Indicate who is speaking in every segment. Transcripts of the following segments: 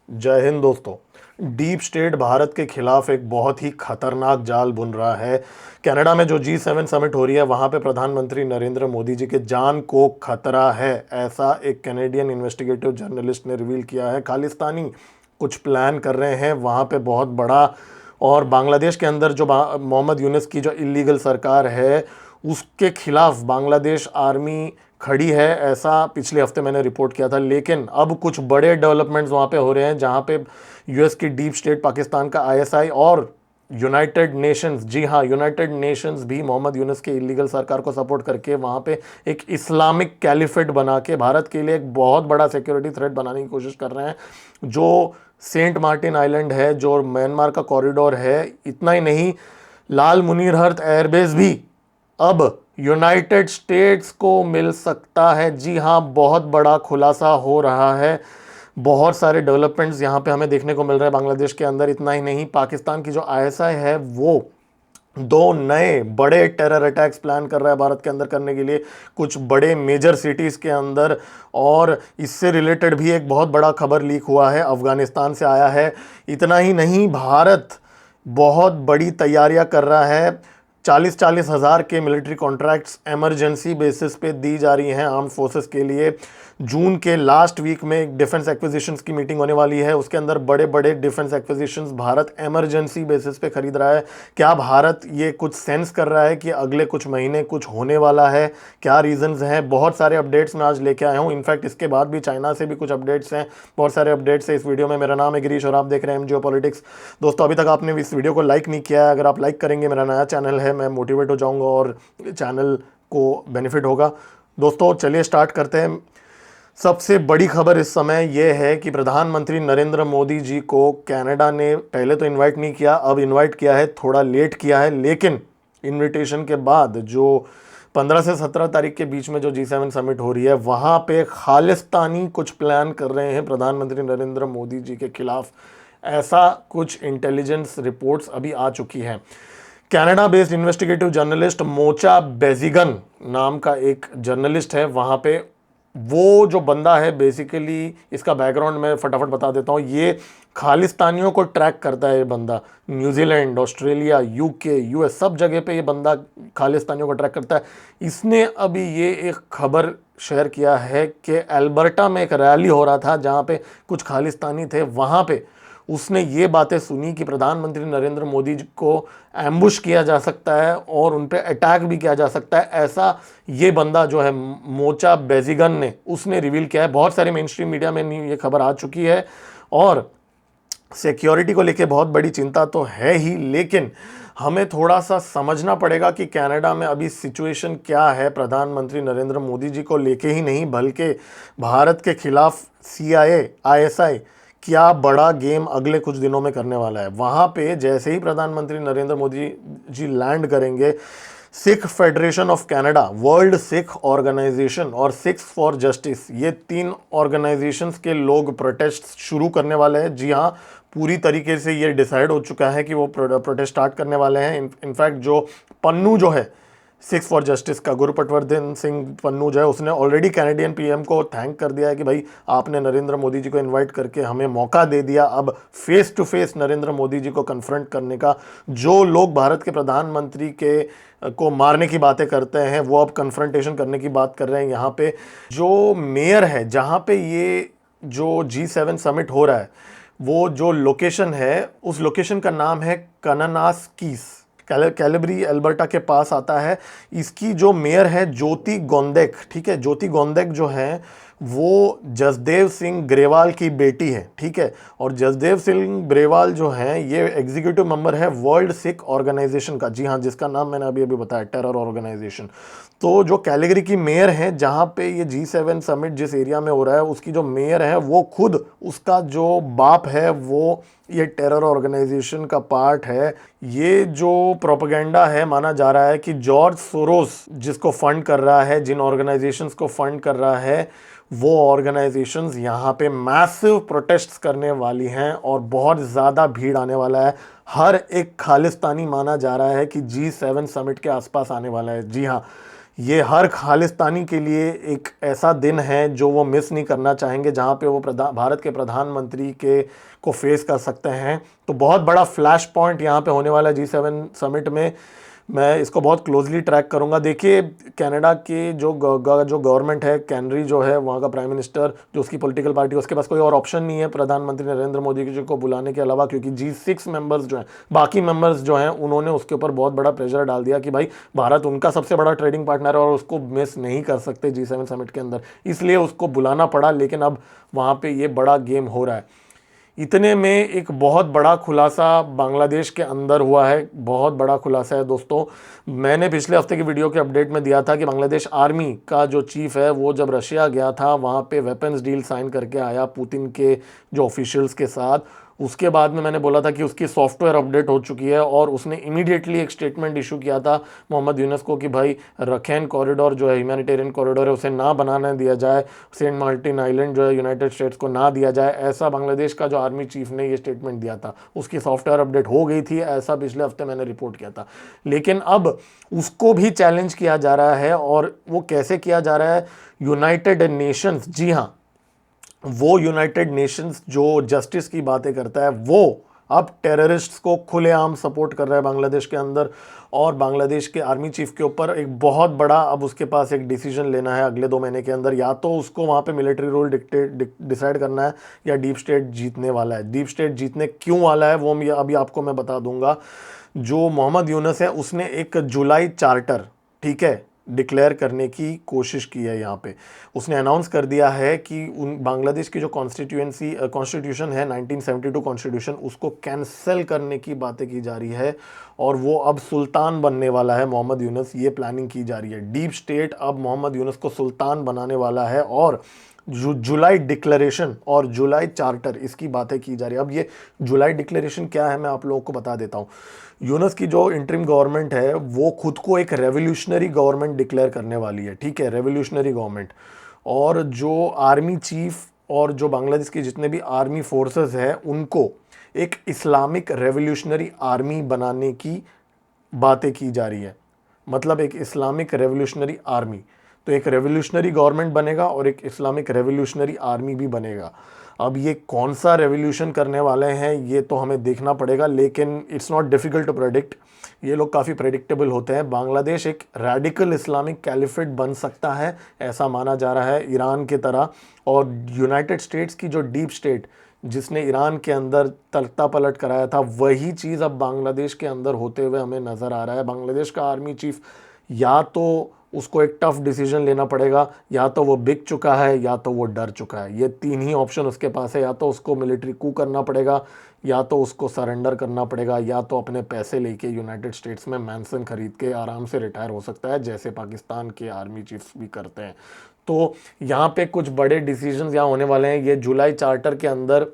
Speaker 1: जय हिंद दोस्तों। Deep state Bharat के खिलाफ एक बहुत ही खतरनाक जाल बुन रहा है। कनाडा में जो G7 समिट हो रही है वहां पे प्रधानमंत्री नरेंद्र मोदी जी के जान को खतरा है, ऐसा एक कैनेडियन इन्वेस्टिगेटिव जर्नलिस्ट ने रिवील किया है। खालिस्तानी कुछ प्लान कर रहे हैं वहां पे बहुत बड़ा। और बांग्लादेश के अंदर जो मोहम्मद यूनुस की जो इलीगल सरकार है उसके खिलाफ बांग्लादेश आर्मी खड़ी है, ऐसा पिछले हफ्ते मैंने रिपोर्ट किया था। लेकिन अब कुछ बड़े डेवलपमेंट्स वहाँ पे हो रहे हैं जहाँ पे यूएस की डीप स्टेट, पाकिस्तान का आईएसआई और यूनाइटेड नेशंस, जी हाँ यूनाइटेड नेशंस भी मोहम्मद यूनुस के इलीगल सरकार को सपोर्ट करके वहाँ पे एक इस्लामिक कैलिफेट बना के भारत के लिए एक बहुत बड़ा सिक्योरिटी थ्रेट बनाने की कोशिश कर रहे हैं। जो सेंट मार्टिन आइलैंड है, जो म्यांमार का कॉरिडोर है, इतना ही नहीं, लाल मुनीर हर्थ एयरबेस भी अब यूनाइटेड स्टेट्स को मिल सकता है। जी हाँ, बहुत बड़ा खुलासा हो रहा है। बहुत सारे डेवलपमेंट्स यहाँ पे हमें देखने को मिल रहे हैं बांग्लादेश के अंदर। इतना ही नहीं, पाकिस्तान की जो आईएसआई है वो दो नए बड़े टेरर अटैक्स प्लान कर रहा है भारत के अंदर करने के लिए, कुछ बड़े मेजर सिटीज़ के अंदर। और इससे रिलेटेड भी एक बहुत बड़ा खबर लीक हुआ है, अफगानिस्तान से आया है। इतना ही नहीं, भारत बहुत बड़ी तैयारियां कर रहा है। 40-40 हज़ार के मिलिट्री कॉन्ट्रैक्ट्स इमरजेंसी बेसिस पे दी जा रही हैं आर्म्ड फोर्सेस के लिए। जून के लास्ट वीक में एक डिफेंस एक्विजिशंस की मीटिंग होने वाली है, उसके अंदर बड़े बड़े defence acquisitions Bharat emergency basis पे खरीद रहा है। क्या भारत ये कुछ सेंस कर रहा है कि अगले कुछ महीने कुछ होने वाला है? क्या रीजंस हैं? बहुत सारे अपडेट्स मैं आज लेके आया हूँ। इनफैक्ट इसके बाद भी चाइना से भी कुछ अपडेट्स हैं, बहुत सारे अपडेट्स हैं इस वीडियो में। मेरा नाम है गिरीश और आप देख रहे हैं जियोपॉलिटिक्स। दोस्तों, अभी तक आपने इस वीडियो को लाइक नहीं किया है, अगर आप लाइक करेंगे, मेरा नया चैनल है, मैं मोटिवेट हो जाऊंगा और चैनल को बेनिफिट होगा। दोस्तों चलिए स्टार्ट करते हैं। सबसे बड़ी खबर इस समय यह है कि प्रधानमंत्री नरेंद्र मोदी जी को कनाडा ने पहले तो इनवाइट नहीं किया, अब इनवाइट किया है, थोड़ा लेट किया है। लेकिन इनविटेशन के बाद जो 15 से 17 तारीख के बीच में जो G7 समिट हो रही है वहाँ पे खालिस्तानी कुछ प्लान कर रहे हैं प्रधानमंत्री नरेंद्र मोदी जी के खिलाफ, ऐसा कुछ इंटेलिजेंस रिपोर्ट्स अभी आ चुकी हैं। Canada based investigative journalist Mocha Bezirgan नाम का एक जर्नलिस्ट है वहाँ पे। वो जो बंदा है, बेसिकली इसका बैकग्राउंड मैं फटाफट बता देता हूँ। ये खालिस्तानियों को ट्रैक करता है। ये बंदा न्यूजीलैंड, ऑस्ट्रेलिया, यूके, यूएस सब जगह पे ये बंदा खालिस्तानियों को ट्रैक करता है। इसने अभी ये एक खबर शेयर किया है कि एल्बर्टा में एक रैली हो रहा था जहाँ पे कुछ खालिस्तानी थे। वहाँ पे उसने ये बातें सुनी कि प्रधानमंत्री नरेंद्र मोदी जी को एम्बुश किया जा सकता है और उन पे अटैक भी किया जा सकता है, ऐसा ये बंदा जो है मोचा बेजिगन ने उसने रिवील किया है। बहुत सारे मेन स्ट्रीम मीडिया में ये खबर आ चुकी है और सिक्योरिटी को लेके बहुत बड़ी चिंता तो है ही, लेकिन हमें थोड़ा सा समझना पड़ेगा कि कनाडा में अभी सिचुएशन क्या है। प्रधानमंत्री नरेंद्र मोदी जी को लेके ही नहीं बल्कि भारत के खिलाफ CIA, ISI क्या बड़ा गेम अगले कुछ दिनों में करने वाला है। वहाँ पे जैसे ही प्रधानमंत्री नरेंद्र मोदी जी लैंड करेंगे, Sikh federation of Canada, world Sikh organisation और सिक्स फॉर जस्टिस, ये 3 ऑर्गेनाइजेशंस के लोग प्रोटेस्ट शुरू करने वाले हैं। जी हाँ, पूरी तरीके से ये डिसाइड हो चुका है कि वो प्रोटेस्ट स्टार्ट करने वाले हैं। इनफैक्ट जो पन्नू जो है सिक्स फॉर जस्टिस का, गुरुपटवर्धन सिंह पन्नू जो है, उसने ऑलरेडी कैनेडियन PM को थैंक कर दिया है कि भाई आपने नरेंद्र मोदी जी को इनवाइट करके हमें मौका दे दिया अब face to face Narendra Modi ji को कन्फ्रंट करने का। जो लोग भारत के प्रधानमंत्री के को मारने की बातें करते हैं वो अब कन्फ्रंटेशन करने की बात कर रहे हैं। यहाँ पे जो मेयर है जहाँ पे ये जो G7 समिट हो रहा है, वो जो लोकेशन है उस लोकेशन का नाम है कनानास्कीस, कैलिब्री एल्बर्टा के पास आता है। इसकी जो मेयर है ज्योति गोंदेक, ठीक है, ज्योति गोंदेक जो है वो जसदेव सिंह ग्रेवाल की बेटी है, ठीक है। और जसदेव सिंह ग्रेवाल जो है ये एग्जीक्यूटिव मेंबर है वर्ल्ड सिख ऑर्गेनाइजेशन का, जी हाँ, जिसका नाम मैंने अभी अभी बताया, टेरर ऑर्गेनाइजेशन। तो जो कैलिगरी की मेयर है जहाँ पे ये G7 समिट जिस एरिया में हो रहा है, उसकी जो मेयर है वो खुद, उसका जो बाप है वो ये टेरर ऑर्गेनाइजेशन का पार्ट है। ये जो प्रोपेगेंडा है, माना जा रहा है कि जॉर्ज सोरोस जिसको फंड कर रहा है, जिन ऑर्गेनाइजेशंस को फंड कर रहा है, वो ऑर्गेनाइजेशंस यहाँ पे मैसिव प्रोटेस्ट्स करने वाली हैं और बहुत ज़्यादा भीड़ आने वाला है। हर एक खालिस्तानी माना जा रहा है कि G7 समिट के आसपास आने वाला है। जी हाँ, ये हर खालिस्तानी के लिए एक ऐसा दिन है जो वो मिस नहीं करना चाहेंगे, जहाँ पे वो भारत के प्रधानमंत्री के को फेस कर सकते हैं। तो बहुत बड़ा फ्लैश पॉइंट यहाँ पे होने वाला है G7 समिट में। मैं इसको बहुत क्लोजली ट्रैक करूंगा। देखिए, कनाडा के जो जो गवर्नमेंट है, कैनरी जो है, वहाँ का प्राइम मिनिस्टर, जो उसकी पॉलिटिकल पार्टी, उसके पास कोई और ऑप्शन नहीं है प्रधानमंत्री नरेंद्र मोदी जी को बुलाने के अलावा, क्योंकि G6 मेंबर्स जो हैं, बाकी मेंबर्स जो हैं, उन्होंने उसके ऊपर बहुत बड़ा प्रेशर डाल दिया कि भाई भारत उनका सबसे बड़ा ट्रेडिंग पार्टनर है और उसको मिस नहीं कर सकते G7 समिट के अंदर, इसलिए उसको बुलाना पड़ा। लेकिन अब वहाँ पर ये बड़ा गेम हो रहा है। इतने में एक बहुत बड़ा खुलासा बांग्लादेश के अंदर हुआ है, बहुत बड़ा खुलासा है दोस्तों। मैंने पिछले हफ्ते की वीडियो के अपडेट में दिया था कि बांग्लादेश आर्मी का जो चीफ है वो जब रशिया गया था, वहाँ पे वेपन्स डील साइन करके आया पुतिन के जो ऑफिशियल्स के साथ। उसके बाद में मैंने बोला था कि उसकी सॉफ्टवेयर अपडेट हो चुकी है और उसने इमीडिएटली एक स्टेटमेंट इशू किया था मोहम्मद यूनुस को कि भाई रखैन कॉरिडोर जो है, ह्यूमैनिटेरियन कॉरिडोर है, उसे ना बनाने दिया जाए, सेंट मार्टिन आइलैंड जो है यूनाइटेड स्टेट्स को ना दिया जाए। ऐसा बांग्लादेश का जो आर्मी चीफ ने ये स्टेटमेंट दिया था। उसकी सॉफ्टवेयर अपडेट हो गई थी, ऐसा पिछले हफ्ते मैंने रिपोर्ट किया था। लेकिन अब उसको भी चैलेंज किया जा रहा है, और वो कैसे किया जा रहा है? यूनाइटेड नेशंस, जी हाँ, वो यूनाइटेड नेशंस जो जस्टिस की बातें करता है, वो अब टेररिस्ट्स को खुलेआम सपोर्ट कर रहा है बांग्लादेश के अंदर। और बांग्लादेश के आर्मी चीफ के ऊपर एक बहुत बड़ा, अब उसके पास एक डिसीजन लेना है अगले 2 महीने के अंदर। या तो उसको वहाँ पे मिलिट्री रूल डिसाइड करना है, या डीप स्टेट जीतने वाला है। डीप स्टेट जीतने क्यों वाला है वो अभी आपको मैं बता दूंगा। जो मोहम्मद यूनुस है, उसने एक जुलाई चार्टर, ठीक है, डिक्लेयर करने की कोशिश की है। यहाँ पे उसने अनाउंस कर दिया है कि उन बांग्लादेश की जो कॉन्स्टिट्यूशन है, 1972 कॉन्स्टिट्यूशन, उसको कैंसिल करने की बातें की जा रही है। और वो अब सुल्तान बनने वाला है मोहम्मद यूनुस, ये प्लानिंग की जा रही है। डीप स्टेट अब मोहम्मद यूनुस को सुल्तान बनाने वाला है। और जुलाई डिक्लेरेशन और जुलाई चार्टर, इसकी बातें की जा रही है। अब ये जुलाई डिक्लेरेशन क्या है, मैं आप लोगों को बता देता हूँ। यूनुस की जो इंटरिम गवर्नमेंट है, वो खुद को एक रेवोल्यूशनरी गवर्नमेंट डिक्लेयर करने वाली है, ठीक है, रेवोल्यूशनरी गवर्नमेंट। और जो आर्मी चीफ और जो बांग्लादेश के जितने भी आर्मी फोर्सेस हैं, उनको एक इस्लामिक रेवोल्यूशनरी आर्मी बनाने की बातें की जा रही है। मतलब एक इस्लामिक रेवोल्यूशनरी आर्मी, तो एक रेवोल्यूशनरी गवर्नमेंट बनेगा और एक इस्लामिक रेवोल्यूशनरी आर्मी भी बनेगा। अब ये कौन सा रेवोल्यूशन करने वाले हैं ये तो हमें देखना पड़ेगा, लेकिन it's not difficult to predict. ये लोग काफ़ी प्रेडिक्टेबल होते हैं। बांग्लादेश एक रेडिकल इस्लामिक कैलिफेट बन सकता है, ऐसा माना जा रहा है, ईरान की तरह। और यूनाइटेड स्टेट्स की जो डीप स्टेट जिसने ईरान के अंदर तख्ता पलट कराया था, वही चीज़ अब बांग्लादेश के अंदर होते हुए हमें नज़र आ रहा है। बांग्लादेश का आर्मी चीफ या तो उसको एक टफ डिसीजन लेना पड़ेगा, या तो वो बिक चुका है, या तो वो डर चुका है। ये 3 ही ऑप्शन उसके पास है। या तो उसको मिलिट्री कू करना पड़ेगा, या तो उसको सरेंडर करना पड़ेगा, या तो अपने पैसे लेके यूनाइटेड स्टेट्स में मैंसन खरीद के आराम से रिटायर हो सकता है, जैसे पाकिस्तान के आर्मी चीफ्स भी करते हैं। तो यहाँ पे कुछ बड़े डिसीजंस यहाँ होने वाले हैं। ये जुलाई चार्टर के अंदर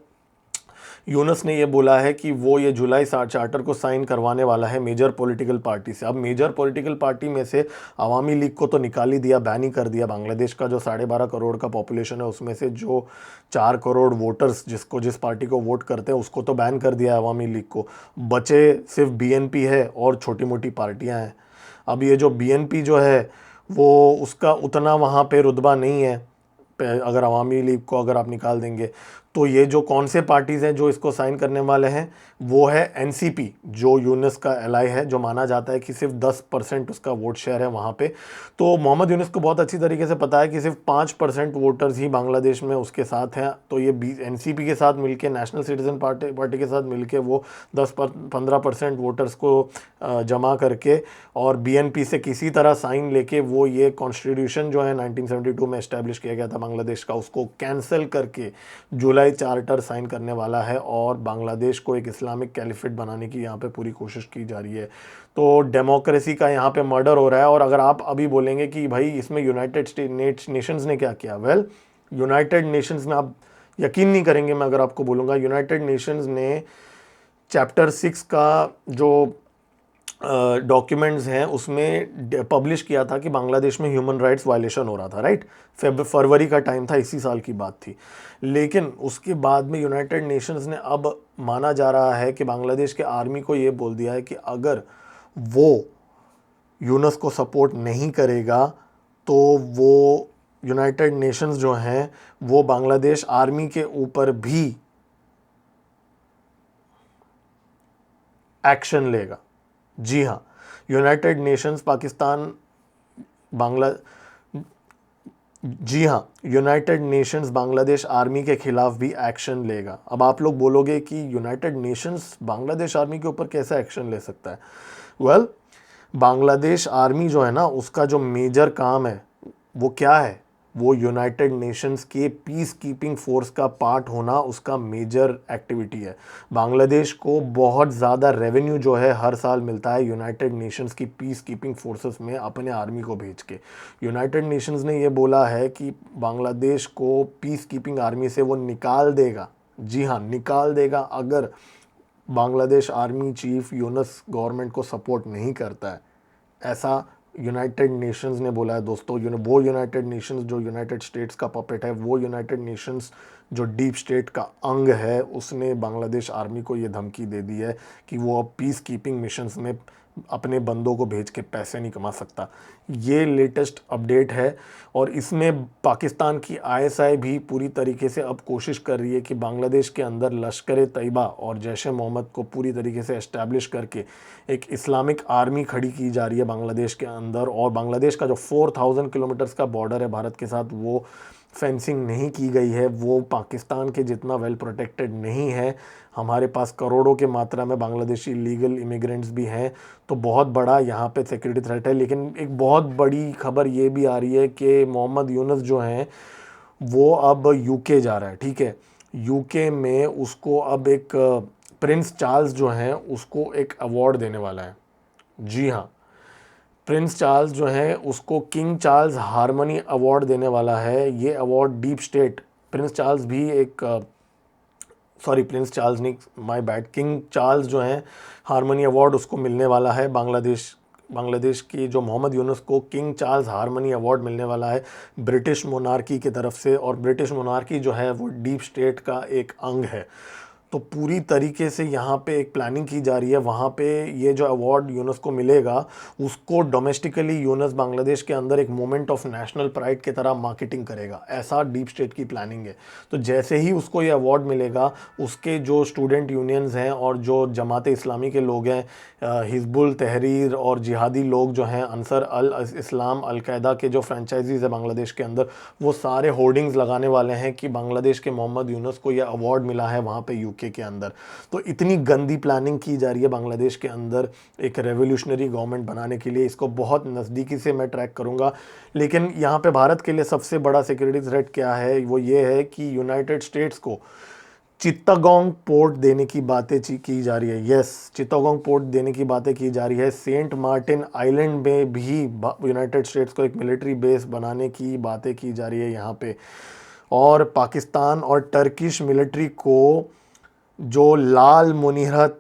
Speaker 1: यूनुस ने ये बोला है कि वो ये जुलाई चार्टर को साइन करवाने वाला है मेजर पॉलिटिकल पार्टी से। अब मेजर पॉलिटिकल पार्टी में से अवामी लीग को तो निकाल ही दिया, बैन ही कर दिया। बांग्लादेश का जो 12.5 करोड़ का पॉपुलेशन है, उसमें से जो 4 करोड़ वोटर्स जिस पार्टी को वोट करते हैं, उसको तो बैन कर दिया अवामी लीग को। बचे सिर्फ बीएनपी है और छोटी मोटी पार्टियाँ हैं। अब ये जो बीएनपी जो है, वो उसका उतना वहाँ पे रुतबा नहीं है। अगर अवामी लीग को अगर आप निकाल देंगे, तो ये जो कौन से पार्टीज़ हैं जो इसको साइन करने वाले हैं, वो है एनसीपी, जो यूनुस का एलाई है, जो माना जाता है कि सिर्फ 10% उसका वोट शेयर है वहाँ पे। तो मोहम्मद यूनुस को बहुत अच्छी तरीके से पता है कि सिर्फ 5% वोटर्स ही बांग्लादेश में उसके साथ हैं। तो ये एनसीपी के साथ मिलके, नेशनल सिटीजन पार्टी के साथ मिलके, वो 10-15% वोटर्स को जमा करके और बीएनपी से किसी तरह साइन लेके वो ये कॉन्स्टिट्यूशन जो है 1972 में इस्टेब्लिश किया गया था बांग्लादेश का, उसको कैंसिल करके जुलाई चार्टर साइन करने वाला है। और बांग्लादेश को एक इस्लामिक कैलिफेट बनाने की यहाँ पे पूरी कोशिश की जा रही है। तो डेमोक्रेसी का यहाँ पे मर्डर हो रहा है। और अगर आप अभी बोलेंगे कि भाई इसमें यूनाइटेड नेशंस ने क्या किया, वेल, यूनाइटेड नेशंस में आप यकीन नहीं करेंगे मैं अगर आपको बोलूँगा, यूनाइटेड नेशंस ने चैप्टर 6 का जो डॉक्यूमेंट्स हैं उसमें पब्लिश किया था कि बांग्लादेश में ह्यूमन राइट्स वायलेशन हो रहा था, राइट। फरवरी का टाइम था, इसी साल की बात थी। लेकिन उसके बाद में यूनाइटेड नेशंस ने, अब माना जा रहा है कि बांग्लादेश के आर्मी को ये बोल दिया है कि अगर वो यूनुस को सपोर्ट नहीं करेगा तो वो यूनाइटेड नेशंस जो हैं वो बांग्लादेश आर्मी के ऊपर भी एक्शन लेगा। जी हाँ, यूनाइटेड नेशंस पाकिस्तान बांग्ला जी हाँ, यूनाइटेड नेशंस बांग्लादेश आर्मी के खिलाफ भी एक्शन लेगा। अब आप लोग बोलोगे कि यूनाइटेड नेशंस बांग्लादेश आर्मी के ऊपर कैसे एक्शन ले सकता है? वेल, बांग्लादेश आर्मी जो है ना, उसका जो मेजर काम है वो क्या है? वो यूनाइटेड नेशंस के पीस कीपिंग फोर्स का पार्ट होना उसका मेजर एक्टिविटी है। बांग्लादेश को बहुत ज़्यादा रेवेन्यू जो है हर साल मिलता है यूनाइटेड नेशंस की पीस कीपिंग फोर्सेस में अपने आर्मी को भेज के। यूनाइटेड नेशंस ने ये बोला है कि बांग्लादेश को पीस कीपिंग आर्मी से वो निकाल देगा। जी हाँ, निकाल देगा अगर Bangladesh army chief Yunus government को सपोर्ट नहीं करता है। ऐसा यूनाइटेड नेशंस ने बोला है दोस्तों। वो यूनाइटेड नेशंस जो यूनाइटेड स्टेट्स का पपेट है, वो यूनाइटेड नेशंस जो डीप स्टेट का अंग है, उसने बांग्लादेश आर्मी को ये धमकी दे दी है कि वो अब पीस कीपिंग मिशंस में अपने बंदों को भेज के पैसे नहीं कमा सकता। ये लेटेस्ट अपडेट है और इसमें पाकिस्तान की आईएसआई भी पूरी तरीके से अब कोशिश कर रही है कि बांग्लादेश के अंदर लश्कर तैयबा और जैश ए मोहम्मद को पूरी तरीके से एस्टैब्लिश करके एक इस्लामिक आर्मी खड़ी की जा रही है बांग्लादेश के अंदर। और बांग्लादेश का जो 4000 किलोमीटर्स का बॉर्डर है भारत के साथ, वो फेंसिंग नहीं की गई है, वो पाकिस्तान के जितना वेल प्रोटेक्टेड नहीं है। हमारे पास करोड़ों के मात्रा में बांग्लादेशी लीगल इमिग्रेंट्स भी हैं, तो बहुत बड़ा यहाँ पे सिक्योरिटी थ्रेट है। लेकिन एक बहुत बड़ी खबर ये भी आ रही है कि मोहम्मद यूनुस जो हैं वो अब यूके जा रहा है। ठीक है, यूके में उसको अब एक प्रिंस चार्ल्स जो हैं उसको एक अवार्ड देने वाला है। जी हाँ, प्रिंस चार्ल्स जो है उसको किंग चार्ल्स हार्मनी अवार्ड देने वाला है। ये award deep state, Prince Charles भी एक सॉरी प्रिंस चार्ल्स नहीं, माय बैड, किंग चार्ल्स जो है हार्मनी अवार्ड उसको मिलने वाला है। बांग्लादेश की जो मोहम्मद यूनुस को किंग चार्ल्स हार्मनी अवार्ड मिलने वाला है ब्रिटिश मोनार्की की तरफ से। और ब्रिटिश मोनार्की जो है वो डीप स्टेट का एक अंग है। तो पूरी तरीके से यहाँ पे एक प्लानिंग की जा रही है। वहाँ पे ये जो अवार्ड यूनुस को मिलेगा उसको डोमेस्टिकली यूनुस बांग्लादेश के अंदर एक मोमेंट ऑफ नेशनल प्राइड की तरह मार्केटिंग करेगा, ऐसा डीप स्टेट की प्लानिंग है। तो जैसे ही उसको ये अवार्ड मिलेगा, उसके जो स्टूडेंट यूनियंस हैं और जो जमात इस्लामी के लोग हैं, हिजबुल तहरीर और जिहादी लोग जो हैं, अंसर अल इस्लाम अलकायदा के जो फ्रेंचाइजीज़ है बांग्लादेश के अंदर, वो सारे होर्डिंग्स लगाने वाले हैं कि बांग्लादेश के मोहम्मद यूनुस को ये अवार्ड मिला है वहाँ पे यूके के अंदर। तो इतनी गंदी प्लानिंग की जा रही है बांग्लादेश के अंदर एक रेवोल्यूशनरी गवर्नमेंट बनाने के लिए। इसको बहुत नज़दीकी से मैं ट्रैक करूँगा। लेकिन यहाँ पे भारत के लिए सबसे बड़ा सिक्योरिटी थ्रेट क्या है, वो ये है कि यूनाइटेड स्टेट्स को चित्तागोंग पोर्ट देने की बातें की जा रही है। यस, चित्तागोंग पोर्ट देने की बातें की जा रही है। सेंट मार्टिन आइलैंड में भी यूनाइटेड स्टेट्स को एक मिलिट्री बेस बनाने की बातें की जा रही है यहाँ पे। और पाकिस्तान और टर्किश मिलिट्री को जो लाल मुनीरहत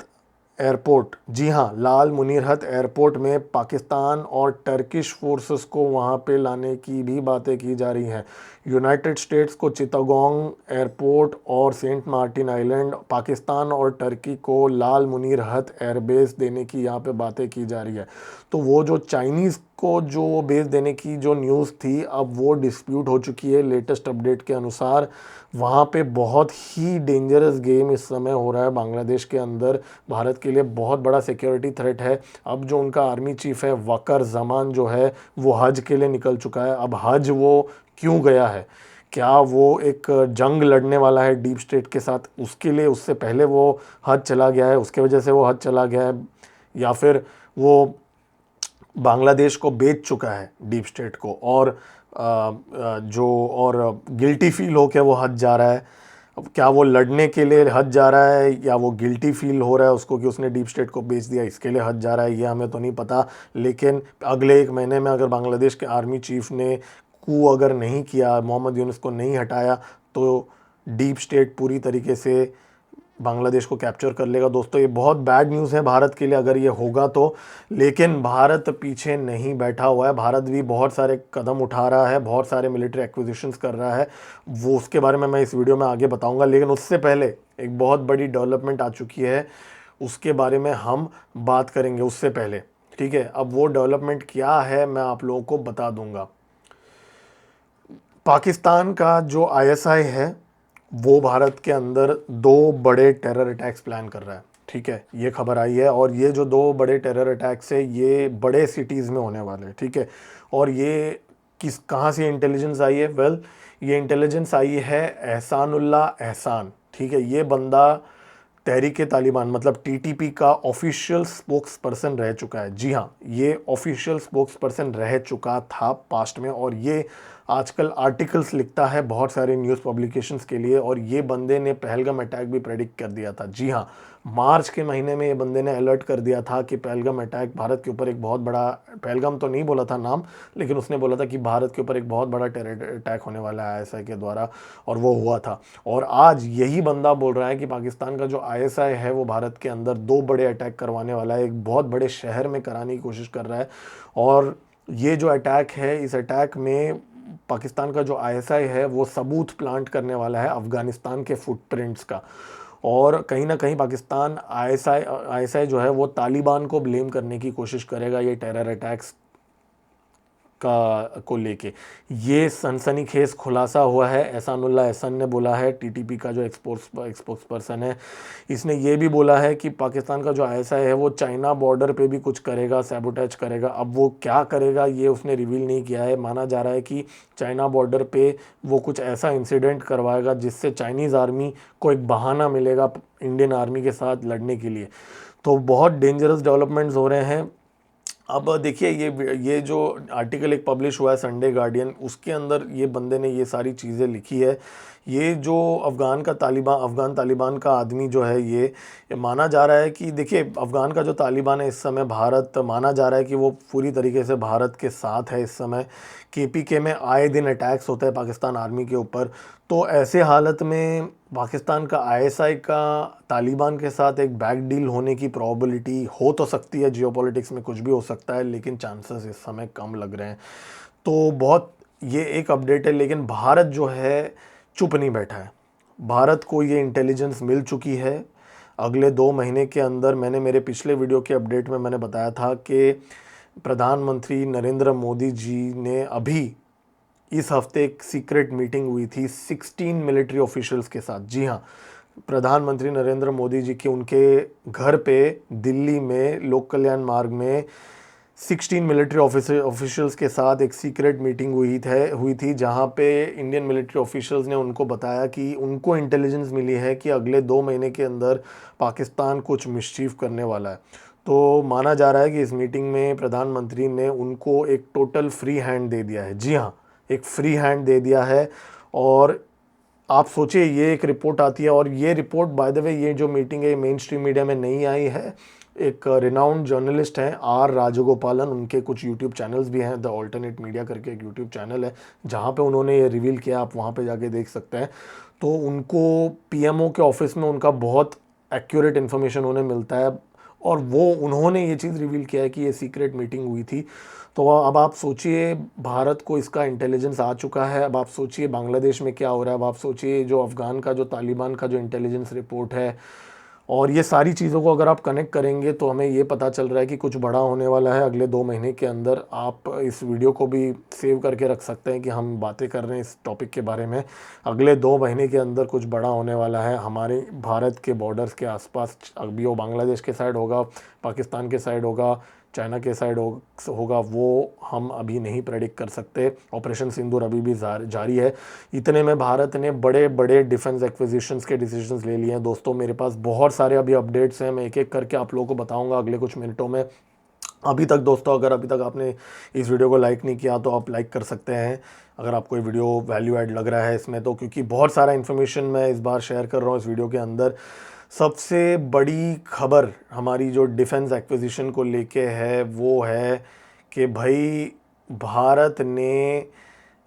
Speaker 1: एयरपोर्ट, जी हाँ, लाल मुनीरहत एयरपोर्ट में पाकिस्तान और टर्किश फोर्सेस को वहाँ पे लाने की भी बातें की जा रही हैं। यूनाइटेड स्टेट्स को चित्तागोंग एयरपोर्ट और सेंट मार्टिन आइलैंड, पाकिस्तान और टर्की को लाल मुनीरहत एयरबेस देने की यहाँ पे बातें की जा रही है। तो वो जो चाइनीज़ को जो बेस देने की जो न्यूज़ थी, अब वो डिस्प्यूट हो चुकी है लेटेस्ट अपडेट के अनुसार। वहाँ पे बहुत ही डेंजरस गेम इस समय हो रहा है बांग्लादेश के अंदर। भारत के लिए बहुत बड़ा सिक्योरिटी थ्रेट है। अब जो उनका आर्मी चीफ है वकर जमान जो है वो हज के लिए निकल चुका है। अब हज वो क्यों गया है? क्या वो एक जंग लड़ने वाला है डीप स्टेट के साथ, उसके लिए उससे पहले वो हज चला गया है, उसके वजह से वो हज चला गया है, या फिर वो बांग्लादेश को बेच चुका है डीप स्टेट को और गिल्टी फील हो के वो हज जा रहा है? अब क्या वो लड़ने के लिए हज जा रहा है या वो गिल्टी फील हो रहा है उसको कि उसने डीप स्टेट को बेच दिया, इसके लिए हज जा रहा है, ये हमें तो नहीं पता। लेकिन अगले 1 महीने में अगर बांग्लादेश के आर्मी चीफ ने अगर नहीं किया, मोहम्मद यूनुस को नहीं हटाया, तो डीप स्टेट पूरी तरीके से बांग्लादेश को कैप्चर कर लेगा। दोस्तों, ये बहुत बैड न्यूज़ है भारत के लिए अगर ये होगा तो। लेकिन भारत पीछे नहीं बैठा हुआ है। भारत भी बहुत सारे कदम उठा रहा है, बहुत सारे मिलिट्री एक्विजिशंस कर रहा है। वो उसके बारे में मैं इस वीडियो में आगे बताऊंगा। लेकिन उससे पहले एक बहुत बड़ी डेवलपमेंट आ चुकी है, उसके बारे में हम बात करेंगे। उससे पहले ठीक है, अब वो डेवलपमेंट क्या है मैं आप लोगों को बता दूंगा। पाकिस्तान का जो आईएसआई है वो भारत के अंदर दो बड़े टेरर अटैक्स प्लान कर रहा है। ठीक है, ये खबर आई है, और ये जो दो बड़े टेरर अटैक्स है ये बड़े सिटीज़ में होने वाले हैं। ठीक है, और ये कहाँ से इंटेलिजेंस आई है? वेल, ये इंटेलिजेंस आई है एहसानुल्लाह एहसान। ठीक है, ये बंदा तहरीक तालिबान मतलब टीटीपी का ऑफिशियल स्पोक्स पर्सन रह चुका है। जी हाँ, ये ऑफिशियल स्पोक्स पर्सन रह चुका था पास्ट में, और ये आजकल आर्टिकल्स लिखता है बहुत सारे न्यूज़ पब्लिकेशंस के लिए, और ये बंदे ने पहलगाम अटैक भी प्रेडिक्ट कर दिया था। जी हाँ, मार्च के महीने में ये बंदे ने अलर्ट कर दिया था कि पहलगाम अटैक भारत के ऊपर एक बहुत बड़ा, पहलगाम तो नहीं बोला था नाम, लेकिन उसने बोला था कि भारत के ऊपर एक बहुत बड़ा टेरर अटैक होने वाला है आईएसआई के द्वारा, और वो हुआ था। और आज यही बंदा बोल रहा है कि पाकिस्तान का जो आईएसआई है वो भारत के अंदर दो बड़े अटैक करवाने वाला है, एक बहुत बड़े शहर में कराने की कोशिश कर रहा है। और ये जो अटैक है, इस अटैक में पाकिस्तान का जो आईएसआई है वो सबूत प्लांट करने वाला है अफ़गानिस्तान के फुटप्रिंट्स का। और कहीं ना कहीं पाकिस्तान आईएसआई जो है वो तालिबान को ब्लेम करने की कोशिश करेगा ये टेरर अटैक्स को लेके। ये सनसनीखेज खुलासा हुआ है। एहसानुल्लाह एहसान ने बोला है, टीटीपी का जो एक्सपोक्स पर्सन है, इसने ये भी बोला है कि पाकिस्तान का जो आईएसआई है वो चाइना बॉर्डर पे भी कुछ करेगा, सैबोटेज करेगा। अब वो क्या करेगा ये उसने रिवील नहीं किया है। माना जा रहा है कि चाइना बॉर्डर पे वो कुछ ऐसा इंसिडेंट करवाएगा जिससे चाइनीज़ आर्मी को एक बहाना मिलेगा इंडियन आर्मी के साथ लड़ने के लिए। तो बहुत डेंजरस डेवलपमेंट्स हो रहे हैं। अब देखिए, ये जो आर्टिकल एक पब्लिश हुआ है संडे गार्डियन, उसके अंदर ये बंदे ने ये सारी चीज़ें लिखी है। ये जो अफ़गान तालिबान का आदमी जो है, ये माना जा रहा है कि देखिए, अफ़गान का जो तालिबान है इस समय, भारत माना जा रहा है कि वो पूरी तरीके से भारत के साथ है इस समय। केपीके में आए दिन अटैक्स होते हैं पाकिस्तान आर्मी के ऊपर। तो ऐसे हालत में पाकिस्तान का आईएसआई का तालिबान के साथ एक बैक डील होने की प्रोबेबिलिटी हो तो सकती है। जियोपॉलिटिक्स में कुछ भी हो सकता है, लेकिन चांसेस इस समय कम लग रहे हैं। तो बहुत ये एक अपडेट है, लेकिन भारत जो है चुप नहीं बैठा है। भारत को ये इंटेलिजेंस मिल चुकी है। अगले 2 महीने के अंदर, मैंने मेरे पिछले वीडियो के अपडेट में मैंने बताया था कि प्रधानमंत्री नरेंद्र मोदी जी ने अभी इस हफ्ते एक सीक्रेट मीटिंग हुई थी 16 मिलिट्री ऑफिशियल्स के साथ। जी हाँ, प्रधानमंत्री नरेंद्र मोदी जी के उनके घर पे दिल्ली में लोक कल्याण मार्ग में 16 मिलिट्री ऑफिशियल्स के साथ एक सीक्रेट मीटिंग हुई थी, जहां पे इंडियन मिलिट्री ऑफिशियल्स ने उनको बताया कि उनको इंटेलिजेंस मिली है कि अगले 2 महीने के अंदर पाकिस्तान कुछ मिसचीफ करने वाला है। तो माना जा रहा है कि इस मीटिंग में प्रधानमंत्री ने उनको एक टोटल फ्री हैंड दे दिया है। जी हाँ, एक फ्री हैंड दे दिया है। और आप सोचिए, ये एक रिपोर्ट आती है, और ये रिपोर्ट बाय द वे, ये जो मीटिंग है ये मेन स्ट्रीम मीडिया में नहीं आई है। एक रिनाउंड जर्नलिस्ट हैं आर राजगोपालन, उनके कुछ यूट्यूब चैनल्स भी हैं, द ऑल्टरनेट मीडिया करके एक यूट्यूब चैनल है जहाँ पे उन्होंने ये रिवील किया, आप वहाँ पे जाके देख सकते हैं। तो उनको पीएमओ के ऑफिस में उनका बहुत एक्यूरेट इन्फॉर्मेशन उन्हें मिलता है, और वो उन्होंने ये चीज़ रिवील किया है कि ये सीक्रेट मीटिंग हुई थी। तो अब आप सोचिए, भारत को इसका इंटेलिजेंस आ चुका है। अब आप सोचिए बांग्लादेश में क्या हो रहा है। अब आप सोचिए जो अफ़गान का जो तालिबान का जो इंटेलिजेंस रिपोर्ट है, और ये सारी चीज़ों को अगर आप कनेक्ट करेंगे तो हमें ये पता चल रहा है कि कुछ बड़ा होने वाला है अगले 2 महीने के अंदर। आप इस वीडियो को भी सेव करके रख सकते हैं कि हम बातें कर रहे हैं इस टॉपिक के बारे में। अगले 2 महीने के अंदर कुछ बड़ा होने वाला है हमारे भारत के बॉर्डर्स के आसपास। अभी वो बांग्लादेश के साइड होगा, पाकिस्तान के साइड होगा, चाइना के साइड होगा, वो हम अभी नहीं प्रेडिक्ट कर सकते। ऑपरेशन सिंदूर अभी भी जारी है। इतने में भारत ने बड़े बड़े डिफेंस एक्विजिशंस के डिसीजंस ले लिए हैं। दोस्तों, मेरे पास बहुत सारे अभी अपडेट्स हैं, मैं एक एक करके आप लोगों को बताऊंगा अगले कुछ मिनटों में। अभी तक दोस्तों, अगर अभी तक आपने इस वीडियो को लाइक नहीं किया तो आप लाइक कर सकते हैं, अगर आपको ये वीडियो वैल्यू ऐड लग रहा है इसमें तो, क्योंकि बहुत सारा इन्फॉर्मेशन मैं इस बार शेयर कर रहा हूँ इस वीडियो के अंदर। सबसे बड़ी खबर हमारी जो डिफेंस एक्विजिशन को लेके है वो है कि भाई भारत ने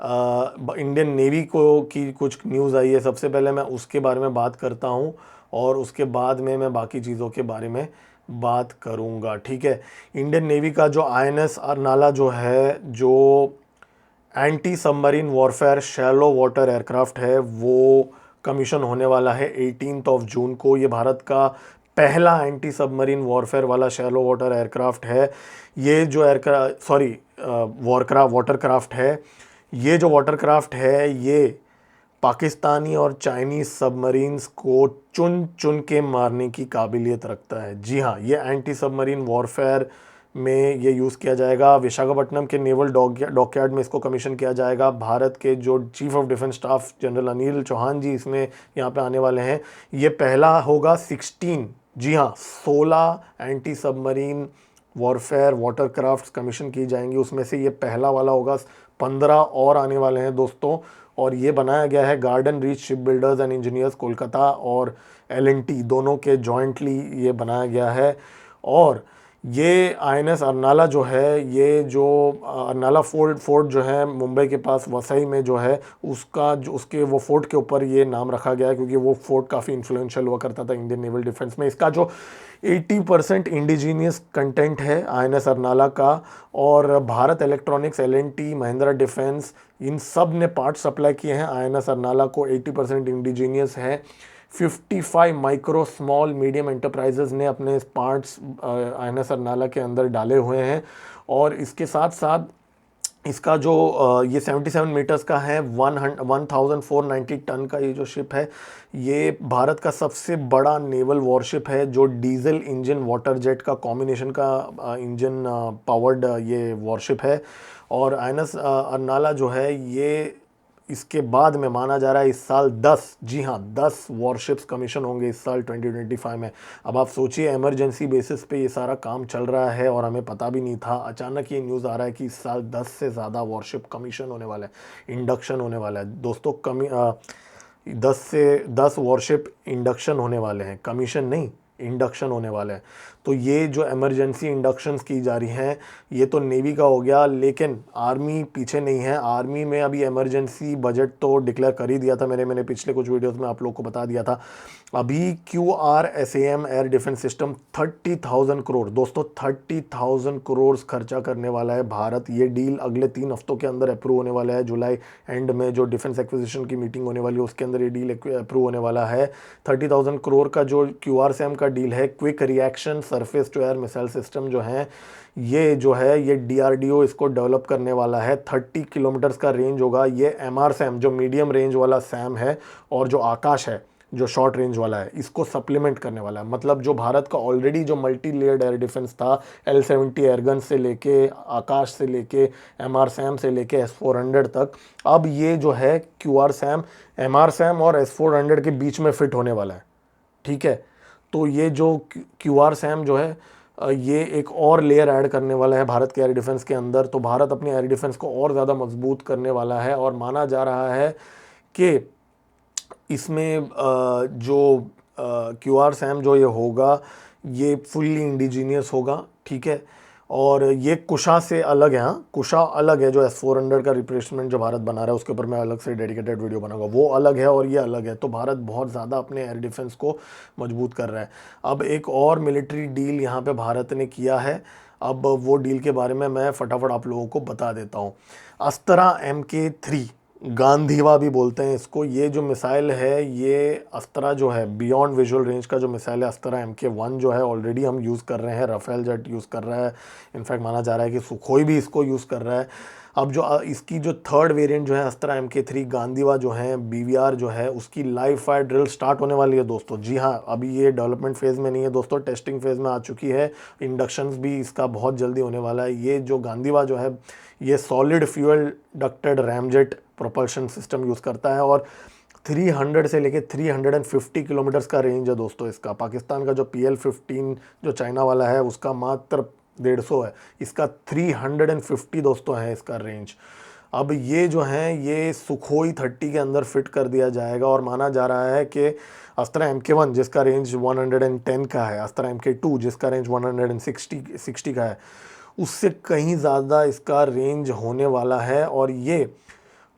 Speaker 1: इंडियन नेवी को की कुछ न्यूज़ आई है। सबसे पहले मैं उसके बारे में बात करता हूँ, और उसके बाद में मैं बाकी चीज़ों के बारे में बात करूँगा। ठीक है, इंडियन नेवी का जो आईएनएस अरनाला जो है, जो anti submarine warfare shallow water aircraft है, वो कमीशन होने वाला है 18 जून को। ये भारत का पहला एंटी सबमरीन वॉरफेयर वाला शैलो वाटर एयरक्राफ्ट है। ये जो एयरक्राफ्ट सॉरी वाटरक्राफ्ट है, ये जो वाटरक्राफ्ट है ये पाकिस्तानी और चाइनीज सबमरीन्स को चुन चुन के मारने की काबिलियत रखता है। जी हाँ, ये एंटी सबमरीन वॉरफेयर में ये यूज़ किया जाएगा। विशाखापट्टनम के नेवल डॉकयार्ड में इसको कमीशन किया जाएगा। भारत के जो chief of defence staff general Anil Chauhan ji इसमें यहाँ पे आने वाले हैं। ये पहला होगा 16, जी हाँ 16 anti submarine warfare watercraft commission की जाएंगी, उसमें से ये पहला वाला होगा। 15 और आने वाले हैं दोस्तों, और ये बनाया गया है garden reach ship builders and engineers Kolkata और एल&टी दोनों के जॉइंटली ये बनाया गया है। और ये आईएनएस अर्नाला जो है, ये जो अर्नाला फोर्ट जो है मुंबई के पास वसई में जो है, उसका जो उसके वो फोर्ट के ऊपर ये नाम रखा गया है क्योंकि वो फोर्ट काफ़ी इन्फ्लुएंशियल हुआ करता था इंडियन नेवल डिफेंस में। इसका जो 80% इंडिजीनियस कंटेंट है आईएनएस अर्नाला का, और भारत इलेक्ट्रॉनिक्स, एल&टी, महिंद्रा डिफेंस, इन सब ने पार्ट सप्लाई किए हैं आईएनएस अर्नाला को। 80% इंडिजीनियस है। 55 माइक्रो स्मॉल मीडियम एंटरप्राइजेज ने अपने पार्ट्स आईएनएस अर्नाला के अंदर डाले हुए हैं। और इसके साथ साथ इसका जो ये 77 मीटर्स का है, 1490 टन का ये जो शिप है, ये भारत का सबसे बड़ा नेवल वॉरशिप है जो डीजल इंजन वाटर जेट का कॉम्बिनेशन का इंजन पावर्ड ये वॉरशिप है। और आईएनएस अर्नाला जो है ये इसके बाद में माना जा रहा है इस साल 10, जी हाँ 10 वॉरशिप्स कमीशन होंगे इस साल 2025 में। अब आप सोचिए, इमरजेंसी बेसिस पे ये सारा काम चल रहा है और हमें पता भी नहीं था। अचानक ये न्यूज़ आ रहा है कि इस साल 10 से ज़्यादा वॉरशिप कमीशन होने वाला है, इंडक्शन होने वाला है दोस्तों। 10 वॉरशिप इंडक्शन होने वाले हैं, कमीशन नहीं, इंडक्शन होने वाले हैं। तो ये जो इमरजेंसी इंडक्शंस की जा रही हैं, ये तो नेवी का हो गया, लेकिन आर्मी पीछे नहीं है। आर्मी में अभी इमरजेंसी बजट तो डिक्लेयर कर ही दिया था, मैंने पिछले कुछ वीडियोस में आप लोग को बता दिया था। अभी QRSAM air defence system 30,000 crore दोस्तों, 30,000 करोड़ खर्चा करने वाला है भारत। ये डील अगले 3 हफ्तों के अंदर अप्रूव होने वाला है। जुलाई एंड में जो डिफेंस एक्विजिशन की मीटिंग होने वाली है उसके अंदर ये डील अप्रूव होने वाला है। 30,000 करोड़ का जो QRSAM का डील है, quick reaction surface to air missile system जो है, ये जो है ये DRDO इसको डेवलप करने वाला है। 30 किलोमीटर्स का रेंज होगा। ये MRSAM जो मीडियम रेंज वाला सैम है, और जो आकाश है जो शॉर्ट रेंज वाला है, इसको सप्लीमेंट करने वाला है। मतलब जो भारत का ऑलरेडी जो मल्टी लेयर्ड एयर डिफेंस था, L-70 एयरगन से लेके आकाश से लेके MRSAM से लेके S-400 तक, अब ये जो है QRSAM MRSAM और S-400 के बीच में फिट होने वाला है। ठीक है, तो ये जो QRSAM जो है ये एक और लेयर ऐड करने वाला है भारत के एयर डिफेंस के अंदर। तो भारत अपने एयर डिफेंस को और ज़्यादा मजबूत करने वाला है, और माना जा रहा है कि इसमें जो QRSAM जो ये होगा, ये फुल्ली इंडिजीनियस होगा। ठीक है, और ये कुशा से अलग है। हाँ, कुशा अलग है, जो S-400 का रिप्लेसमेंट जो भारत बना रहा है उसके ऊपर मैं अलग से डेडिकेटेड वीडियो बनाऊंगा, वो अलग है और ये अलग है। तो भारत बहुत ज़्यादा अपने एयर डिफेंस को मजबूत कर रहा है। अब एक और मिलिट्री डील यहाँ पे भारत ने किया है। अब वो डील के बारे में मैं फटाफट आप लोगों को बता देता हूँ। अस्त्रा MK3, गांधीवा भी बोलते हैं इसको, ये जो मिसाइल है, ये अस्त्रा जो है बियॉन्ड विजुअल रेंज का जो मिसाइल है, अस्त्रा MK1 जो है ऑलरेडी हम यूज़ कर रहे हैं, राफेल जेट यूज़ कर रहा है। इनफैक्ट माना जा रहा है कि सुखोई भी इसको यूज़ कर रहा है। अब जो इसकी जो थर्ड वेरिएंट जो है अस्त्रा MK3 गांधीवा जो है, BVR जो है, उसकी लाइव फायर ड्रिल स्टार्ट होने वाली है दोस्तों। जी हाँ, अभी ये डेवलपमेंट फेज़ में नहीं है दोस्तों, टेस्टिंग फेज़ में आ चुकी है। इंडक्शंस भी इसका बहुत जल्दी होने वाला है। ये जो गांधीवा जो है, ये solid fuel ducted ramjet propulsion system use करता है, और 300 से लेके 350 किलोमीटर्स का रेंज है दोस्तों इसका। पाकिस्तान का जो PL-15 जो चाइना वाला है उसका मात्र 150 है, इसका 350 दोस्तों है इसका रेंज। अब ये जो है ये सुखोई 30 के अंदर फिट कर दिया जाएगा, और माना जा रहा है कि अस्त्रा MK1 जिसका रेंज 110 का है, अस्त्रा MK2 जिसका रेंज 160 का है, उससे कहीं ज़्यादा इसका रेंज होने वाला है। और ये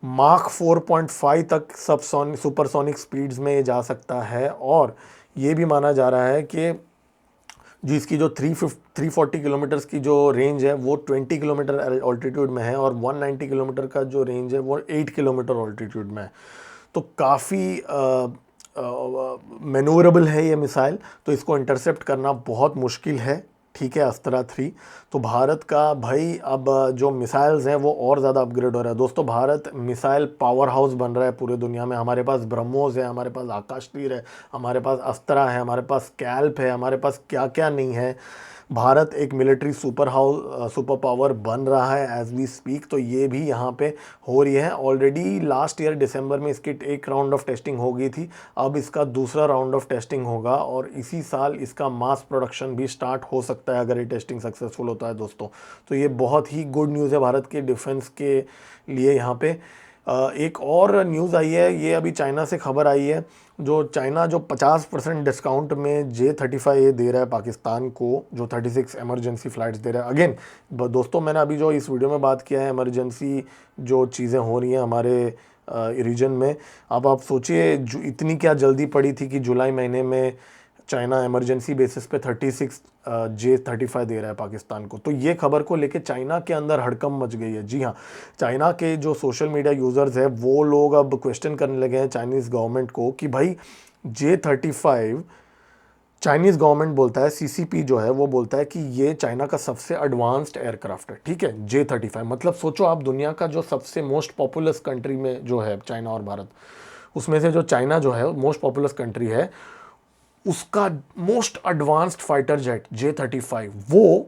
Speaker 1: माक 4.5 तक सुपरसोनिक स्पीड्स में ये जा सकता है। और ये भी माना जा रहा है कि जो इसकी जो 340 किलोमीटर्स की जो रेंज है वो 20 किलोमीटर ऑल्टीट्यूड में है, और 190 किलोमीटर का जो रेंज है वो 8 किलोमीटर ऑल्टीट्यूड में है। तो काफ़ी मैनूवरेबल है ये मिसाइल, तो इसको इंटरसेप्ट करना बहुत मुश्किल है। ठीक है, अस्त्रा 3। तो भारत का भाई अब जो मिसाइल्स हैं वो और ज़्यादा अपग्रेड हो रहा है दोस्तों। भारत मिसाइल पावर हाउस बन रहा है पूरे दुनिया में। हमारे पास ब्रह्मोस है, हमारे पास आकाश तीर है, हमारे पास अस्त्रा है, हमारे पास स्कैल्प है, हमारे पास क्या क्या नहीं है। भारत एक मिलिट्री सुपर पावर बन रहा है एज वी स्पीक। तो ये भी यहाँ पे हो रही है। ऑलरेडी लास्ट ईयर दिसंबर में इसकी एक राउंड ऑफ टेस्टिंग हो गई थी, अब इसका दूसरा राउंड ऑफ टेस्टिंग होगा और इसी साल इसका मास प्रोडक्शन भी स्टार्ट हो सकता है अगर ये टेस्टिंग सक्सेसफुल होता है दोस्तों। तो ये बहुत ही गुड न्यूज़ है भारत के डिफेंस के लिए। यहाँ पे एक और न्यूज़ आई है, ये अभी चाइना से खबर आई है। जो चाइना जो 50% डिस्काउंट में J-35A दे रहा है पाकिस्तान को, जो 36 इमरजेंसी फ़्लाइट्स दे रहा है। अगेन दोस्तों, मैंने अभी जो इस वीडियो में बात किया है इमरजेंसी जो चीज़ें हो रही हैं हमारे रीजन में, अब आप सोचिए इतनी क्या जल्दी पड़ी थी कि जुलाई महीने में चाइना इमरजेंसी बेसिस पे 36 J-35 दे रहा है पाकिस्तान को। तो ये खबर को लेके चाइना के अंदर हड़कंप मच गई है। जी हाँ, चाइना के जो सोशल मीडिया यूज़र्स है वो लोग अब क्वेश्चन करने लगे हैं चाइनीज़ गवर्नमेंट को कि भाई J-35, चाइनीज़ गवर्नमेंट बोलता है, CCP जो है वो बोलता है कि ये चाइना का सबसे एडवांस्ड एयरक्राफ्ट है। ठीक है, J-35 मतलब सोचो आप, दुनिया का जो सबसे मोस्ट पॉपुलस कंट्री में जो है चाइना और भारत, उसमें से जो चाइना जो है मोस्ट पॉपुलस कंट्री है, उसका most advanced fighter jet J-35 वो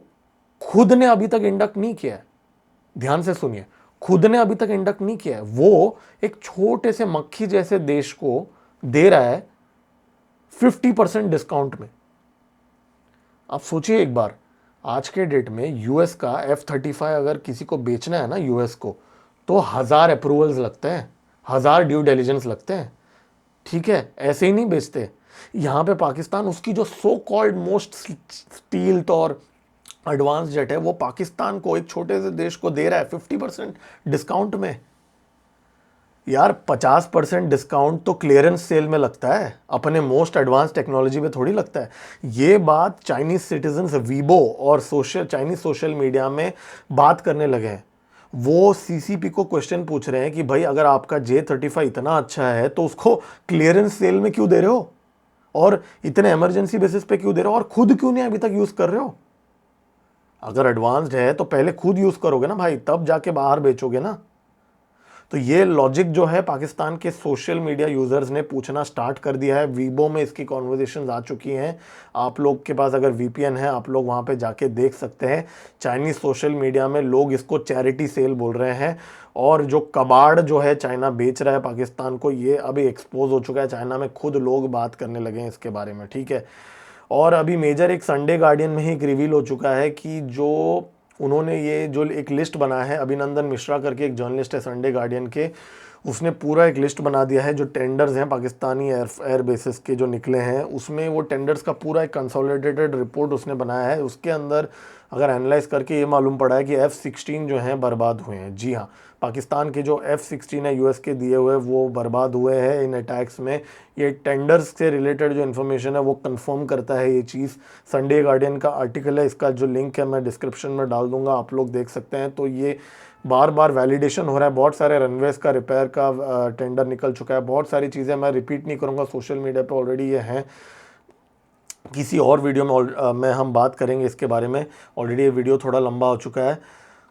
Speaker 1: खुद ने अभी तक इंडक्ट नहीं किया है। ध्यान से सुनिए, खुद ने अभी तक इंडक्ट नहीं किया है, वो एक छोटे से मक्खी जैसे देश को दे रहा है 50% डिस्काउंट में। आप सोचिए एक बार, आज के डेट में यूएस का F-35 अगर किसी को बेचना है ना यूएस को, तो 1000 अप्रूवल्स लगते हैं, 1000 ड्यू डिलिजेंस लगते हैं। ठीक है, ऐसे ही नहीं बेचते। यहाँ पे पाकिस्तान उसकी जो सो कॉल्ड मोस्ट स्टील्थ और एडवांस जेट है वो पाकिस्तान को, एक छोटे से देश को दे रहा है 50% डिस्काउंट में। यार 50% डिस्काउंट तो क्लियरेंस सेल में लगता है, अपने मोस्ट एडवांस टेक्नोलॉजी पे थोड़ी लगता है। ये बात चाइनीज सिटीजन्स वीबो और चाइनीज सोशल मीडिया में बात करने लगे हैं। वो CCP को क्वेश्चन पूछ रहे हैं कि भाई अगर आपका J-35 इतना अच्छा है तो उसको क्लियरेंस सेल में क्यों दे रहे हो, और इतने इमरजेंसी बेसिस पे क्यों दे रहे हो, और खुद क्यों नहीं अभी तक यूज कर रहे हो। अगर एडवांस्ड है तो पहले खुद यूज करोगे ना भाई, तब जाके बाहर बेचोगे ना। तो ये लॉजिक जो है पाकिस्तान के सोशल मीडिया यूजर्स ने पूछना स्टार्ट कर दिया है। वीबो में इसकी कॉन्वर्जेशंस आ चुकी हैं। आप लोग के पास अगर VPN है, आप लोग वहाँ पे जाके देख सकते हैं। चाइनीज सोशल मीडिया में लोग इसको चैरिटी सेल बोल रहे हैं, और जो कबाड़ जो है चाइना बेच रहा है पाकिस्तान को, ये अभी एक्सपोज हो चुका है। चाइना में खुद लोग बात करने लगे हैं इसके बारे में। ठीक है, और अभी मेजर एक संडे गार्डियन में ही एक रिवील हो चुका है कि जो उन्होंने ये जो एक लिस्ट बना है, अभिनंदन मिश्रा करके एक जर्नलिस्ट है संडे गार्डियन के, उसने पूरा एक लिस्ट बना दिया है जो टेंडर्स हैं पाकिस्तानी एयर बेसिस के जो निकले हैं, उसमें वो टेंडर्स का पूरा एक कंसोलिडेटेड रिपोर्ट उसने बनाया है। उसके अंदर अगर एनालाइज करके ये मालूम पड़ा है कि F-16 जो हैं बर्बाद हुए हैं। जी हाँ, पाकिस्तान के जो F-16 है यूएस के दिए हुए, वो बर्बाद हुए हैं इन अटैक्स में। ये टेंडर्स से रिलेटेड जो इन्फॉर्मेशन है वो कंफर्म करता है ये चीज़। संडे गार्डियन का आर्टिकल है, इसका जो लिंक है मैं डिस्क्रिप्शन में डाल दूंगा, आप लोग देख सकते हैं। तो ये बार बार वैलिडेशन हो रहा है, बहुत सारे रनवेज का रिपेयर का टेंडर निकल चुका है, बहुत सारी चीज़ें मैं रिपीट नहीं करूँगा, सोशल मीडिया पर ऑलरेडी ये हैं। किसी और वीडियो में हम बात करेंगे इसके बारे में, ऑलरेडी ये वीडियो थोड़ा लंबा हो चुका है।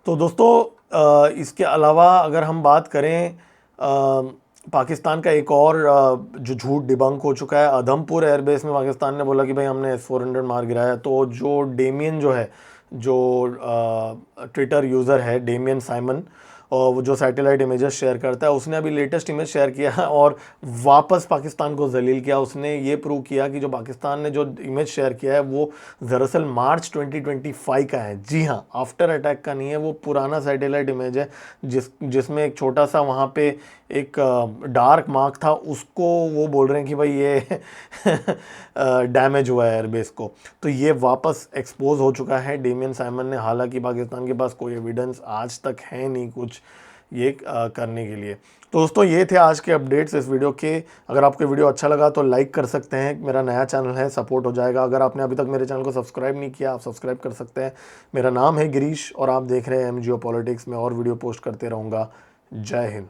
Speaker 1: तो दोस्तों इसके अलावा अगर हम बात करें पाकिस्तान का एक और जो झूठ डिबंक हो चुका है, आदमपुर एयरबेस में पाकिस्तान ने बोला कि भाई हमने S-400 मार गिराया। तो जो डेमियन जो है, जो ट्विटर यूज़र है डेमियन साइमन, और वो जो सैटेलाइट इमेजेस शेयर करता है, उसने अभी लेटेस्ट इमेज शेयर किया और वापस पाकिस्तान को जलील किया। उसने ये प्रूव किया कि जो पाकिस्तान ने जो इमेज शेयर किया है वो दरअसल मार्च 2025 का है। जी हाँ, आफ्टर अटैक का नहीं है, वो पुराना सैटेलाइट इमेज है जिसमें एक छोटा सा वहाँ पे एक डार्क मार्क था, उसको वो बोल रहे हैं कि भाई ये डैमेज हुआ है एयरबेस को। तो ये वापस एक्सपोज हो चुका है डेमियन साइमन ने। हालांकि पाकिस्तान के पास कोई एविडेंस आज तक है नहीं कुछ ये करने के लिए। तो दोस्तों ये थे आज के अपडेट्स इस वीडियो के। अगर आपको वीडियो अच्छा लगा तो लाइक कर सकते हैं, मेरा नया चैनल है, सपोर्ट हो जाएगा। अगर आपने अभी तक मेरे चैनल को सब्सक्राइब नहीं किया, आप सब्सक्राइब कर सकते हैं। मेरा नाम है गिरीश और आप देख रहे हैं MGO पॉलिटिक्स में, और वीडियो पोस्ट करते रहूँगा। जय हिंद।